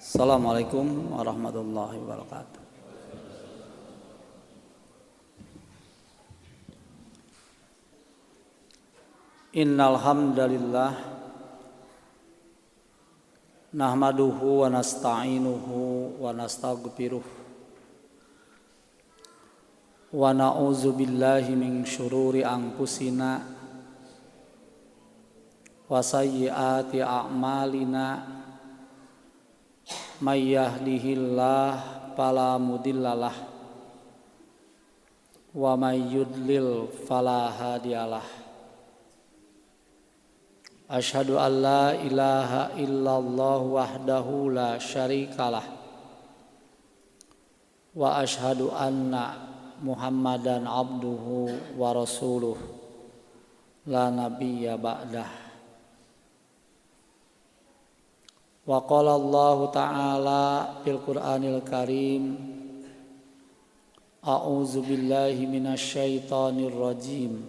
Assalamualaikum warahmatullahi wabarakatuh. Innal hamdalillah nahmaduhu wa nasta'inuhu wa nastaghfiruh wa na'udzu billahi min syururi anfusina wa sayyiati a'malina. May yahdihillah fala mudhillalah wa may yudlil fala hadiyalah. Asyhadu an la ilaha illallah wahdahu la syarikalah wa asyhadu anna Muhammadan abduhu wa rasuluh la nabiyya ba'dah. Wa qala Allah ta'ala fil Qur'anil Karim, a'udzu billahi minasyaitonir rajim.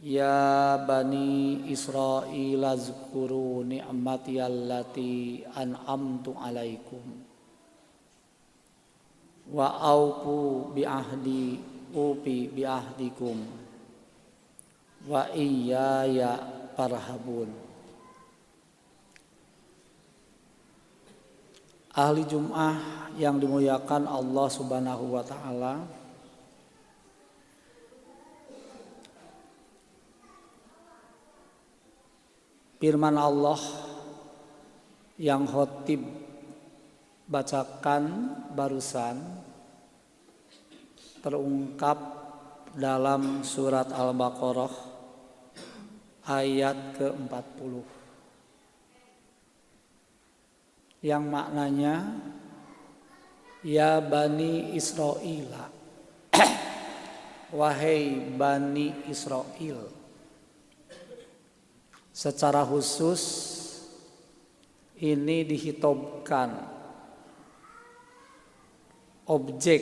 Ya bani Israil azkuru ni'mati allati an'amtu 'alaikum wa aufu bi ahdi ufi bi ahdikum wa iyaya farhabun. Ahli Jum'ah yang dimuliakan Allah Subhanahu wa taala. Firman Allah yang khotib bacakan barusan terungkap dalam surat Al-Baqarah ayat ke-40. Yang maknanya ya bani Israil, wahai bani Israil. Secara khusus ini dihitobkan objek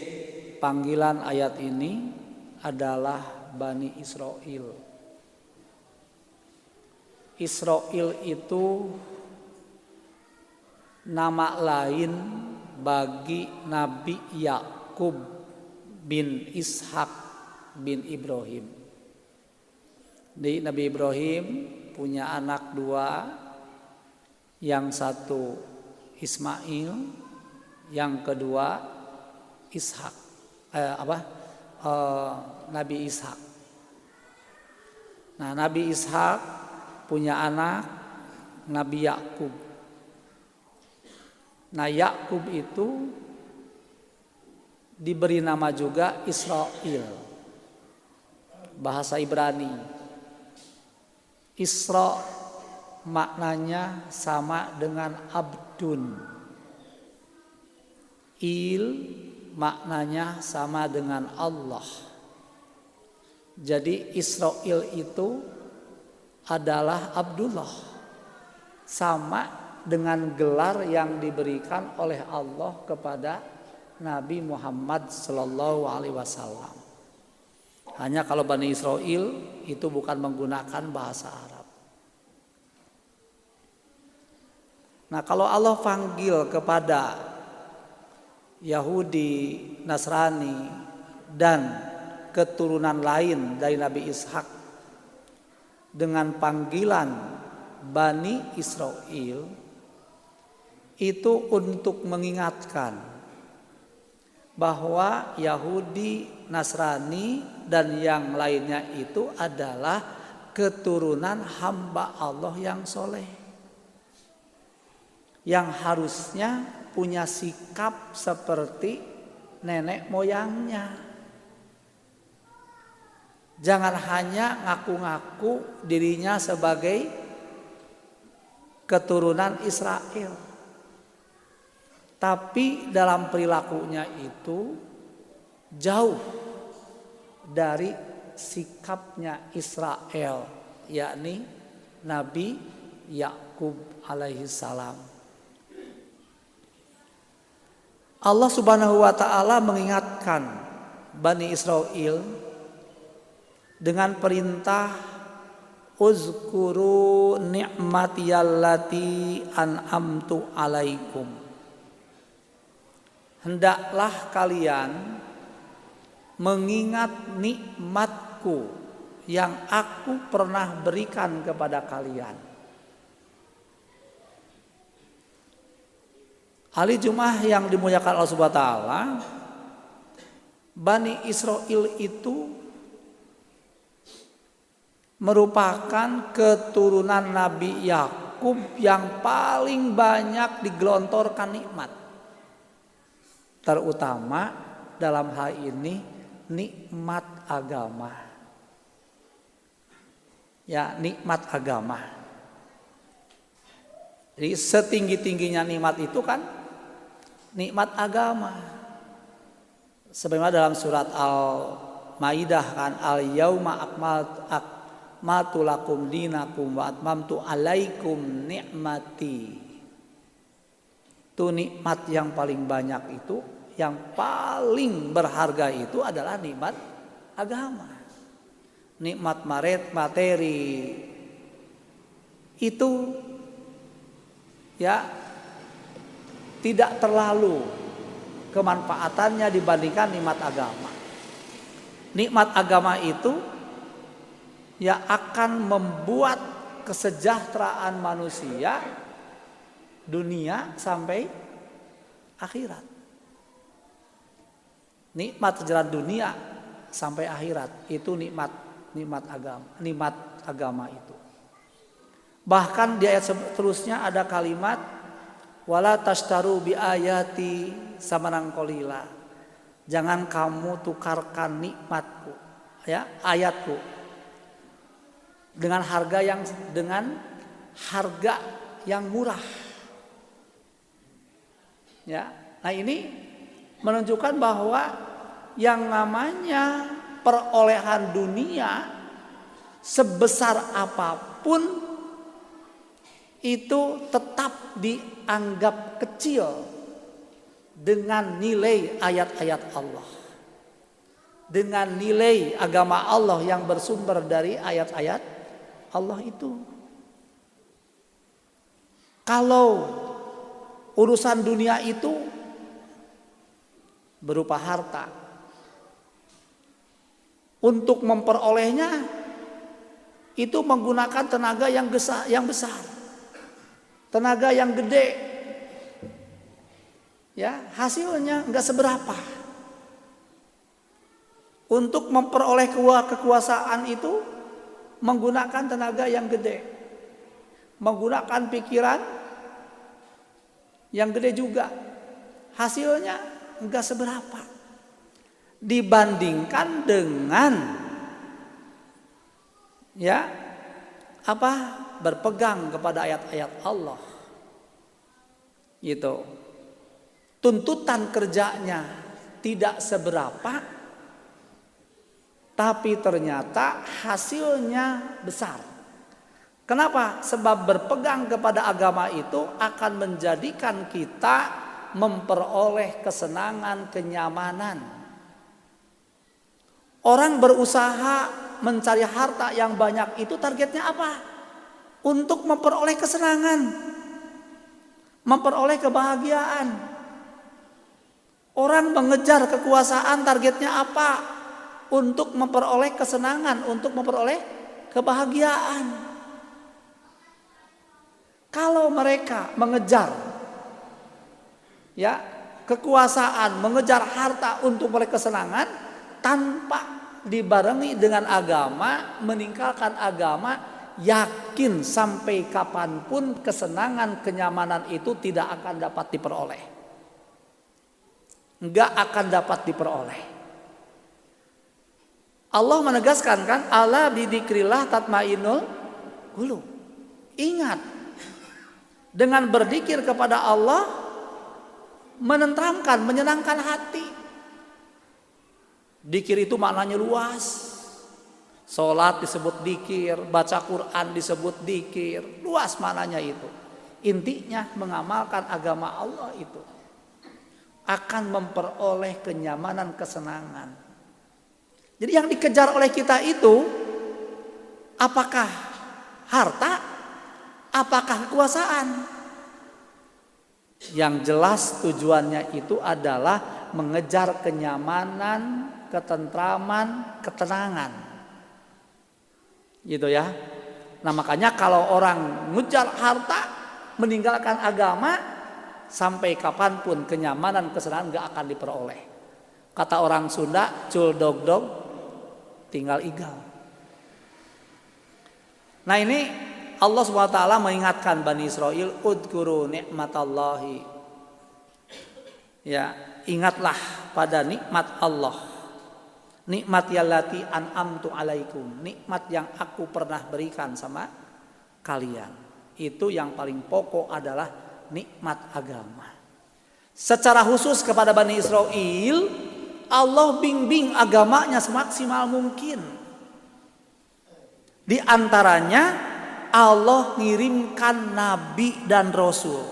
panggilan ayat ini adalah Bani Israil. Israil itu nama lain bagi Nabi Yakub bin Ishak bin Ibrahim. Di Nabi Ibrahim punya anak dua, yang satu Ismail, yang kedua Ishak. Nabi Ishak. Nah, Nabi Ishak punya anak Nabi Yakub. Nah, Yakub itu diberi nama juga Israil, bahasa Ibrani. Isra maknanya sama dengan abdun. Il maknanya sama dengan Allah. Jadi Israil itu adalah Abdullah, sama dengan gelar yang diberikan oleh Allah kepada Nabi Muhammad sallallahu alaihi wasallam. Hanya kalau Bani Israil itu bukan menggunakan bahasa Arab. Nah, kalau Allah panggil kepada Yahudi, Nasrani dan keturunan lain dari Nabi Ishak dengan panggilan Bani Israil, itu untuk mengingatkan bahwa Yahudi, Nasrani dan yang lainnya itu adalah keturunan hamba Allah yang soleh, yang harusnya punya sikap seperti nenek moyangnya. Jangan hanya ngaku-ngaku dirinya sebagai keturunan Israel, tapi dalam perilakunya itu jauh dari sikapnya Israel, yakni Nabi Yakub alaihi salam. Allah Subhanahu wa taala mengingatkan Bani Israil dengan perintah uzkuru ni'matiyallati an'amtu alaikum. Hendaklah kalian mengingat nikmatku yang aku pernah berikan kepada kalian. Ahli Jumat yang dimuliakan Allah Subhanahu wa taala, Bani Israil itu merupakan keturunan Nabi Yakub yang paling banyak digelontorkan nikmat. Terutama dalam hal ini nikmat agama. Ya, nikmat agama. Jadi setinggi-tingginya nikmat itu kan nikmat agama. Sebagaimana dalam surat Al-Maidah kan, al-yauma akmaltu lakum dinakum wa atmamtu alaikum ni'mati. Itu nikmat yang paling banyak itu, yang paling berharga itu adalah nikmat agama. Nikmat materi itu ya tidak terlalu kemanfaatannya dibandingkan nikmat agama. Nikmat agama itu ya akan membuat kesejahteraan manusia dunia sampai akhirat. Nikmat sejarah dunia sampai akhirat itu nikmat agama itu. Bahkan di ayat seterusnya ada kalimat wala tashtaru bi ayati samanan qalila. Jangan kamu tukarkan nikmatku, ya, ayatku dengan harga yang murah. Ya. Nah, ini menunjukkan bahwa yang namanya perolehan dunia sebesar apapun itu tetap dianggap kecil dengan nilai ayat-ayat Allah, dengan nilai agama Allah yang bersumber dari ayat-ayat Allah itu. Kalau urusan dunia itu berupa harta, untuk memperolehnya itu menggunakan tenaga yang besar, tenaga yang gede, ya, hasilnya nggak seberapa. Untuk memperoleh kekuasaan itu menggunakan tenaga yang gede, menggunakan pikiran yang gede juga, hasilnya enggak seberapa dibandingkan dengan ya berpegang kepada ayat-ayat Allah. Gitu. Tuntutan kerjanya tidak seberapa, tapi ternyata hasilnya besar. Kenapa? Sebab berpegang kepada agama itu akan menjadikan kita memperoleh kesenangan, kenyamanan. Orang berusaha mencari harta yang banyak itu targetnya apa? Untuk memperoleh kesenangan, memperoleh kebahagiaan. Orang mengejar kekuasaan targetnya apa? Untuk memperoleh kesenangan, untuk memperoleh kebahagiaan. Kalau mereka mengejar ya kekuasaan, mengejar harta untuk memperoleh kesenangan tanpa dibarengi dengan agama, meninggalkan agama, yakin sampai kapanpun kesenangan, kenyamanan itu tidak akan dapat diperoleh, nggak akan dapat diperoleh. Allah menegaskan kan, ala bidzikrillah tatmainnul qulub. Ingat, dengan berzikir kepada Allah menenteramkan, menyenangkan hati. Dzikir itu maknanya luas. Salat disebut dzikir, baca Quran disebut dzikir, luas maknanya itu. Intinya mengamalkan agama Allah itu akan memperoleh kenyamanan, kesenangan. Jadi yang dikejar oleh kita itu apakah harta, apakah kekuasaan? Yang jelas tujuannya itu adalah mengejar kenyamanan, ketentraman, ketenangan. Gitu ya. Nah makanya kalau orang ngejar harta, meninggalkan agama, sampai kapanpun kenyamanan, kesenangan gak akan diperoleh. Kata orang Sunda, cul dog dog, tinggal igal. Nah ini Allah SWT mengingatkan Bani Israel, udhkuru ni'matallahi. Ya, ingatlah pada nikmat Allah. Nikmat yallati an'amtu alaikum. Nikmat yang aku pernah berikan sama kalian. Itu yang paling pokok adalah nikmat agama. Secara khusus kepada Bani Israel, Allah bimbing agamanya semaksimal mungkin. Di antaranya Allah ngirimkan nabi dan rasul.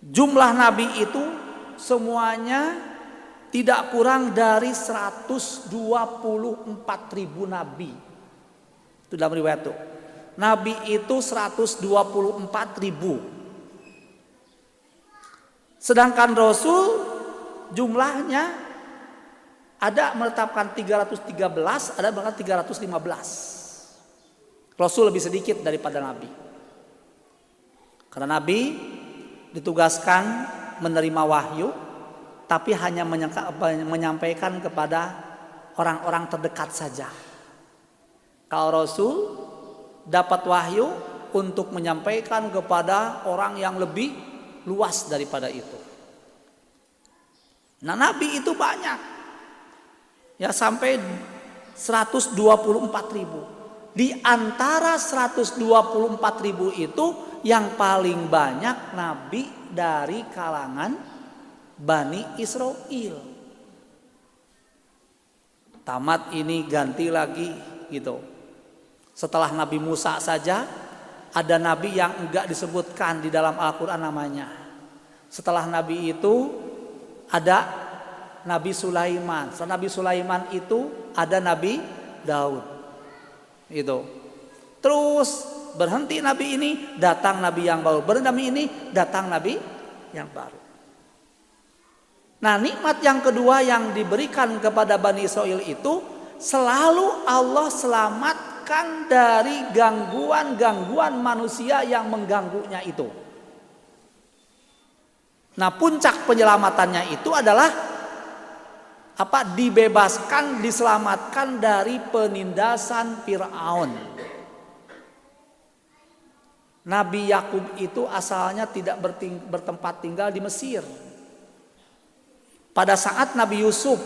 Jumlah nabi itu semuanya tidak kurang dari 124.000 nabi. Itu dalam riwayat itu. Nabi itu 124.000. Sedangkan rasul jumlahnya ada menetapkan 313, ada bahkan 315. Rasul lebih sedikit daripada nabi. Karena nabi ditugaskan menerima wahyu, tapi hanya menyampaikan kepada orang-orang terdekat saja. Kalau rasul dapat wahyu untuk menyampaikan kepada orang yang lebih luas daripada itu. Nah nabi itu banyak. Ya sampai 124.000. Di antara 124.000 itu yang paling banyak nabi dari kalangan Bani Israel. Tamat ini ganti lagi gitu. Setelah Nabi Musa saja ada nabi yang enggak disebutkan di dalam Al-Quran namanya. Setelah nabi itu ada Nabi Sulaiman. Setelah Nabi Sulaiman itu ada Nabi Daud. Itu. Terus berhenti nabi ini, datang nabi yang baru. Berhenti nabi ini, datang nabi yang baru. Nah nikmat yang kedua yang diberikan kepada Bani Israel itu selalu Allah selamatkan dari gangguan-gangguan manusia yang mengganggunya itu. Nah puncak penyelamatannya itu adalah dibebaskan, diselamatkan dari penindasan Fir'aun. Nabi Yakub itu asalnya tidak bertempat tinggal di Mesir. Pada saat Nabi Yusuf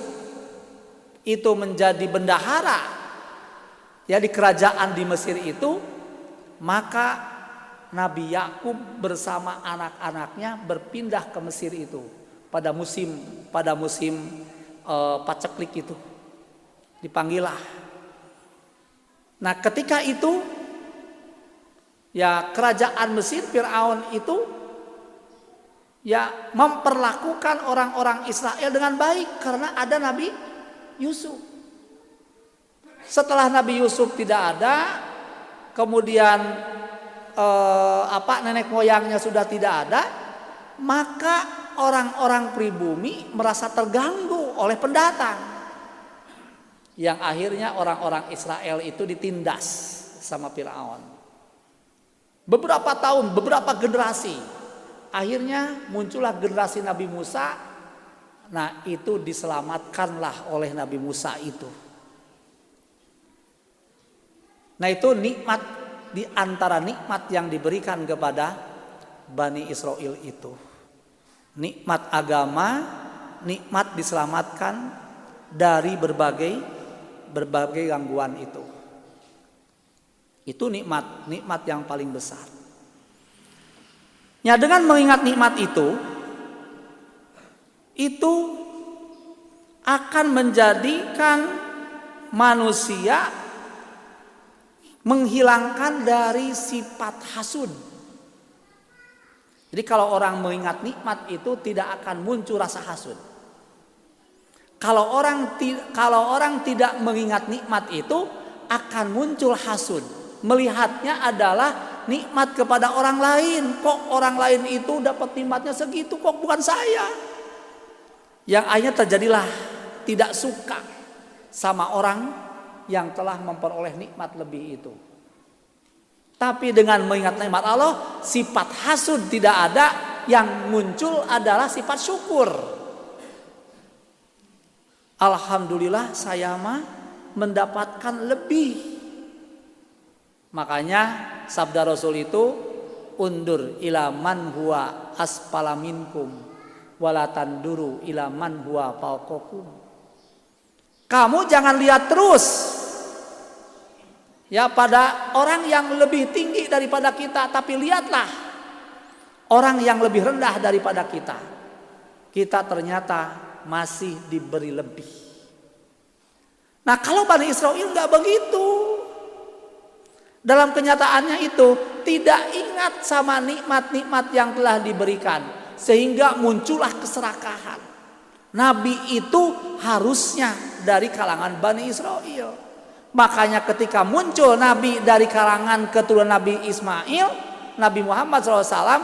itu menjadi bendahara ya di kerajaan di Mesir itu, maka Nabi Yakub bersama anak-anaknya berpindah ke Mesir itu pada musim paceklik itu. Dipanggilah. Nah, ketika itu ya kerajaan Mesir Firaun itu ya memperlakukan orang-orang Israel dengan baik karena ada Nabi Yusuf. Setelah Nabi Yusuf tidak ada, kemudian nenek moyangnya sudah tidak ada, maka orang-orang pribumi merasa terganggu oleh pendatang. Yang akhirnya orang-orang Israel itu ditindas sama Firaun. Beberapa tahun, beberapa generasi. Akhirnya muncullah generasi Nabi Musa. Nah itu diselamatkanlah oleh Nabi Musa itu. Nah itu nikmat di antara nikmat yang diberikan kepada Bani Israel itu. Nikmat agama, nikmat diselamatkan dari berbagai gangguan itu. Itu nikmat yang paling besar. Ya dengan mengingat nikmat itu akan menjadikan manusia menghilangkan dari sifat hasud. Jadi kalau orang mengingat nikmat itu tidak akan muncul rasa hasud. Kalau orang tidak mengingat nikmat itu akan muncul hasud. Melihatnya adalah nikmat kepada orang lain. Kok orang lain itu dapat nikmatnya segitu, kok bukan saya? Yang akhirnya terjadilah tidak suka sama orang yang telah memperoleh nikmat lebih itu. Tapi dengan mengingat nikmat Allah, sifat hasud tidak ada, yang muncul adalah sifat syukur. Alhamdulillah saya mah mendapatkan lebih. Makanya sabda Rasul itu, undur ila man huwa asfala minkum wala tanduru ila man huwa fawqakum. Kamu jangan lihat terus ya pada orang yang lebih tinggi daripada kita, tapi lihatlah orang yang lebih rendah daripada kita. Kita ternyata masih diberi lebih. Nah, kalau Bani Israil nggak begitu. Dalam kenyataannya itu tidak ingat sama nikmat-nikmat yang telah diberikan, sehingga muncullah keserakahan. Nabi itu harusnya dari kalangan Bani Israil. Makanya ketika muncul Nabi dari kalangan keturunan Nabi Ismail, Nabi Muhammad SAW,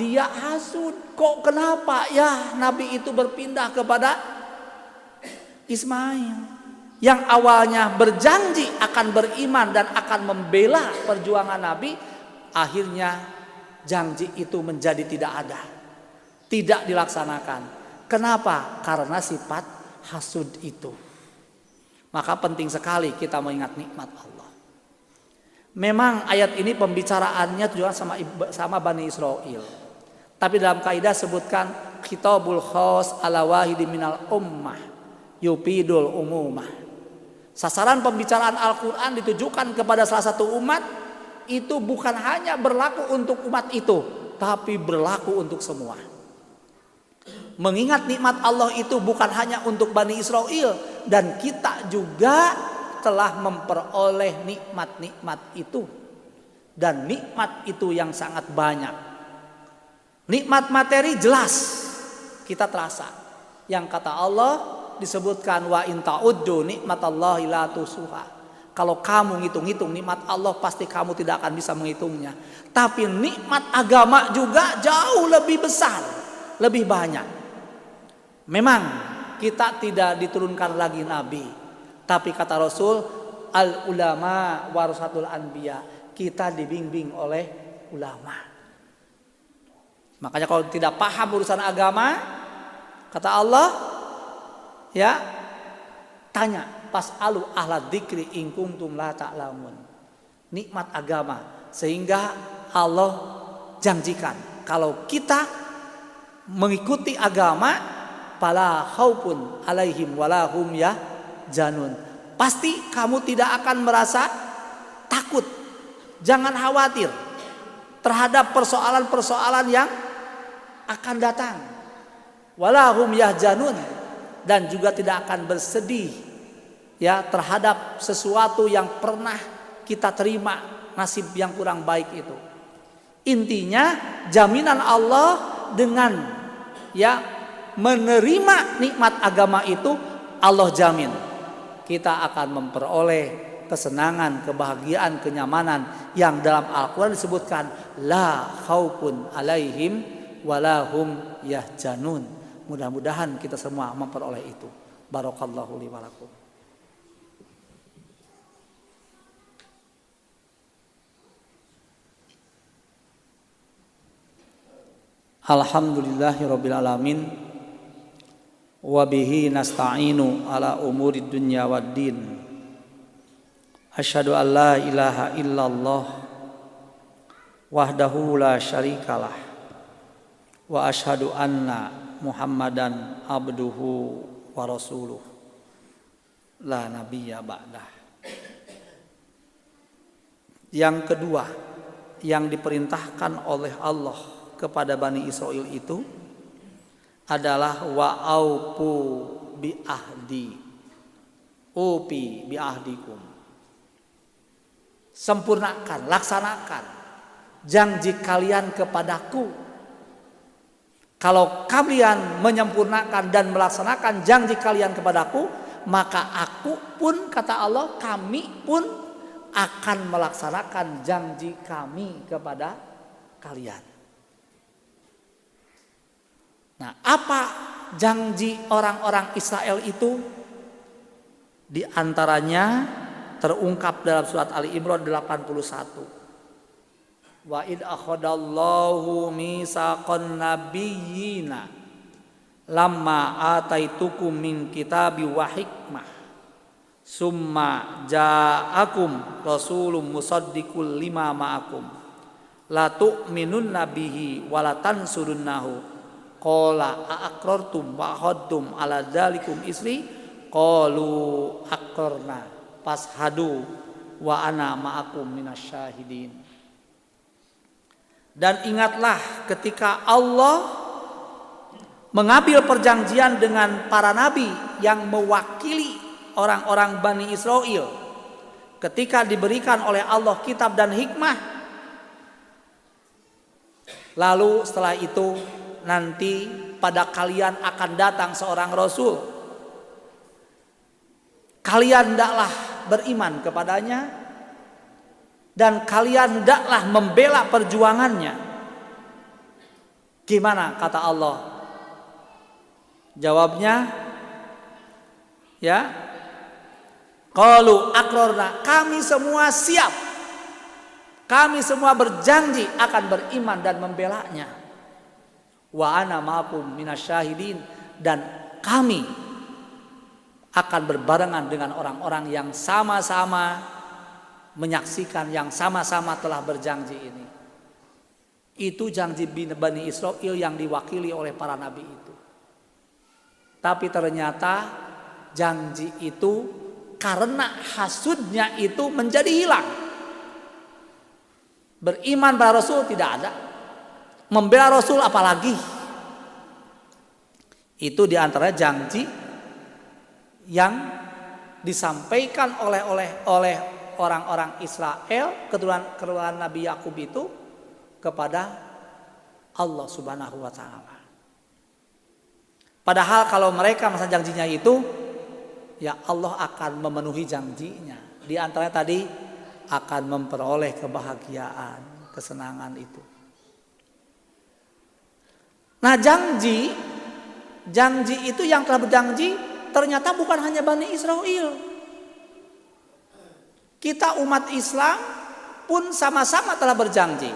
dia hasud. Kok kenapa ya Nabi itu berpindah kepada Ismail? Yang awalnya berjanji akan beriman dan akan membela perjuangan Nabi, akhirnya janji itu menjadi tidak ada, tidak dilaksanakan. Kenapa? Karena sifat hasud itu. Maka penting sekali kita mengingat nikmat Allah. Memang ayat ini pembicaraannya juga sama Bani Israil. Tapi dalam kaidah sebutkan khitabul khas ala wahidi minal ummah yupidul umumah. Sasaran pembicaraan Al-Quran ditujukan kepada salah satu umat, itu bukan hanya berlaku untuk umat itu, tapi berlaku untuk semua. Mengingat nikmat Allah itu bukan hanya untuk Bani Israil, dan kita juga telah memperoleh nikmat-nikmat itu. Dan nikmat itu yang sangat banyak. Nikmat materi jelas kita terasa. Yang kata Allah disebutkan wa in ta'uddu nikmatallahi la tusuha. Kalau kamu ngitung-ngitung nikmat Allah, pasti kamu tidak akan bisa menghitungnya. Tapi nikmat agama juga jauh lebih besar, lebih banyak. Memang kita tidak diturunkan lagi nabi, tapi kata Rasul, al ulama warasatul anbiya, kita dibimbing oleh ulama. Makanya kalau tidak paham urusan agama, kata Allah, ya, tanya pas'alu ahla dzikri in kuntum la ta'lamun. Nikmat agama, sehingga Allah janjikan kalau kita mengikuti agama, fala khaufun alaihim wala hum yahzanun. Pasti kamu tidak akan merasa takut. Jangan khawatir terhadap persoalan-persoalan yang akan datang. Wala hum yahzanun, dan juga tidak akan bersedih ya terhadap sesuatu yang pernah kita terima, nasib yang kurang baik itu. Intinya jaminan Allah dengan ya menerima nikmat agama itu, Allah jamin kita akan memperoleh kesenangan, kebahagiaan, kenyamanan yang dalam Al-Quran disebutkan la khaufun alaihim walahum yahzanun. Mudah-mudahan kita semua memperoleh itu. Barakallahu li wa lakum. Alhamdulillahirabbil alamin wa bihi nasta'inu ala umurid dunya waddin. Asyhadu an la ilaha illallah wahdahu la syarikalah wa asyhadu anna Muhammadan abduhu wa rasuluh la nabiyya ba'dah. Yang kedua yang diperintahkan oleh Allah kepada Bani Israil itu adalah wa aupu bi ahdi, upi bi ahdikum. Sempurnakan, laksanakan janji kalian kepadaku. Kalau kalian menyempurnakan dan melaksanakan janji kalian kepadaku, maka aku pun, kata Allah, kami pun akan melaksanakan janji kami kepada kalian. Nah, apa janji orang-orang Israel itu? Di antaranya terungkap dalam surat Ali Imran 81. Wa id akhadallahu mitsaqan nabiyyina lamma ataitukum min kitabi wa hikmah summa ja'akum rasulun musaddiqul lima ma'akum la tu'minunna bihi wa la tansurunnahu qala aqrartum wa akhadtum ala dzalikum isri qalu aqrarna fashhadu wa ana ma'akum minasyahidin. Dan ingatlah ketika Allah mengambil perjanjian dengan para nabi yang mewakili orang-orang Bani Israel ketika diberikan oleh Allah kitab dan hikmah. Lalu setelah itu nanti pada kalian akan datang seorang rasul. Kalian hendaklah beriman kepadanya dan kalian hendaklah membela perjuangannya. Gimana kata Allah? Jawabnya, ya, qalu aqrarna, kami semua siap. Kami semua berjanji akan beriman dan membelanya. Wa ana ma'akum minasyahidin, dan kami akan berbarengan dengan orang-orang yang sama-sama menyaksikan, yang sama-sama telah berjanji ini. Itu janji Bani Israel yang diwakili oleh para nabi itu. Tapi ternyata janji itu karena hasudnya itu menjadi hilang. Beriman pada Rasul tidak ada, membela Rasul apalagi. Itu diantara janji yang disampaikan oleh orang-orang Israel keturunan Nabi Yakub itu kepada Allah Subhanahu wa taala. Padahal kalau mereka masa janjinya itu, ya Allah akan memenuhi janjinya. Di antaranya tadi akan memperoleh kebahagiaan, kesenangan itu. Nah, janji itu yang telah berjanji ternyata bukan hanya Bani Israel. Kita umat Islam pun sama-sama telah berjanji.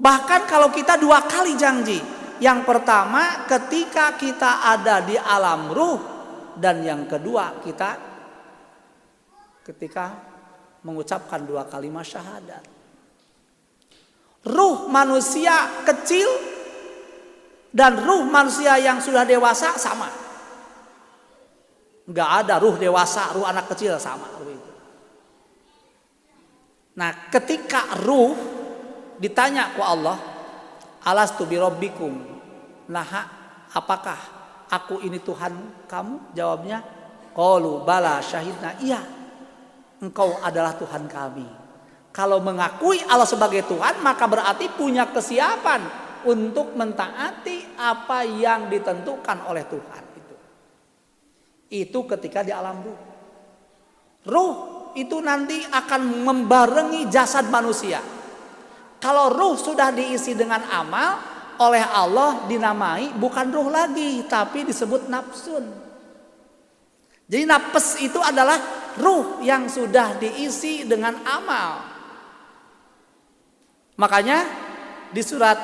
Bahkan kalau kita 2 kali janji. Yang pertama ketika kita ada di alam ruh, dan yang kedua kita ketika mengucapkan 2 kalimat syahadat. Ruh manusia kecil dan ruh manusia yang sudah dewasa sama. Enggak ada ruh dewasa, ruh anak kecil sama. Nah, ketika ruh ditanya ke Allah, alastu birabbikum, nah apakah aku ini Tuhan kamu? Jawabnya, qalu bala syahidna, iya engkau adalah Tuhan kami. Kalau mengakui Allah sebagai Tuhan, maka berarti punya kesiapan untuk mentaati apa yang ditentukan oleh Tuhan. Itu ketika di alam ruh. Ruh itu nanti akan membarengi jasad manusia. Kalau ruh sudah diisi dengan amal, oleh Allah dinamai bukan ruh lagi, tapi disebut nafsun. Jadi nafs itu adalah ruh yang sudah diisi dengan amal. Makanya di surat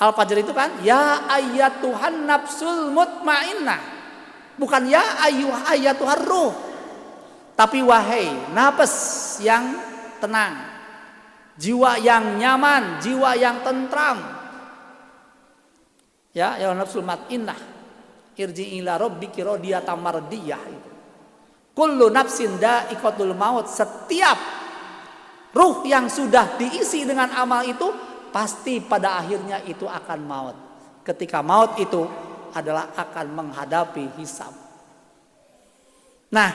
Al-Fajr itu kan, ya ayyatuhan nafsul mutmainnah. Bukan ya ayyatuhan ruh, tapi wahai nafas yang tenang, jiwa yang nyaman, jiwa yang tentram. Ya nafsul mutmainnah, irji ila rabbiki radiyatan mardiyah. Kullu nafsin dha'iqatul maut. Setiap ruh yang sudah diisi dengan amal itu pasti pada akhirnya itu akan maut. Ketika maut itu adalah akan menghadapi hisab. Nah,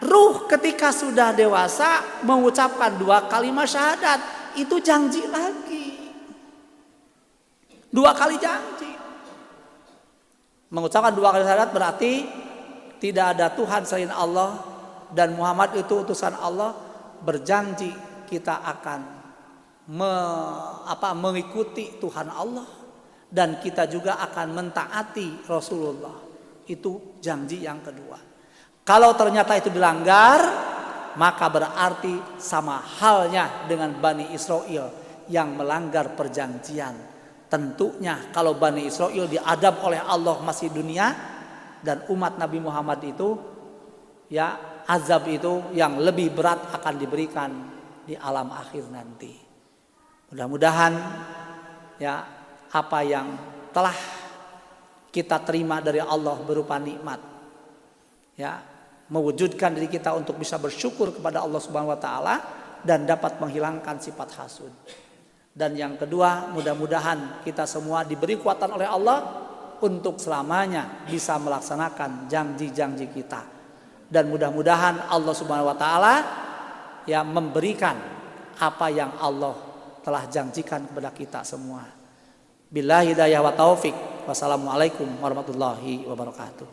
ruh ketika sudah dewasa mengucapkan 2 kalimat syahadat, itu janji lagi. 2 kali janji. Mengucapkan 2 kali syahadat berarti tidak ada Tuhan selain Allah, dan Muhammad itu utusan Allah, berjanji kita akan mengikuti Tuhan Allah dan kita juga akan mentaati Rasulullah. Itu janji yang kedua. Kalau ternyata itu dilanggar, maka berarti sama halnya dengan Bani Israel yang melanggar perjanjian. Tentunya kalau Bani Israel diadab oleh Allah masih dunia, dan umat Nabi Muhammad itu ya azab itu yang lebih berat akan diberikan di alam akhir nanti. Mudah-mudahan ya apa yang telah kita terima dari Allah berupa nikmat ya mewujudkan diri kita untuk bisa bersyukur kepada Allah Subhanahu wa taala dan dapat menghilangkan sifat hasud. Dan yang kedua, mudah-mudahan kita semua diberi kekuatan oleh Allah untuk selamanya bisa melaksanakan janji-janji kita. Dan mudah-mudahan Allah Subhanahu wa taala ya memberikan apa yang Allah telah janjikan kepada kita semua. Billahi hidayah wa taufik. Wassalamualaikum warahmatullahi wabarakatuh.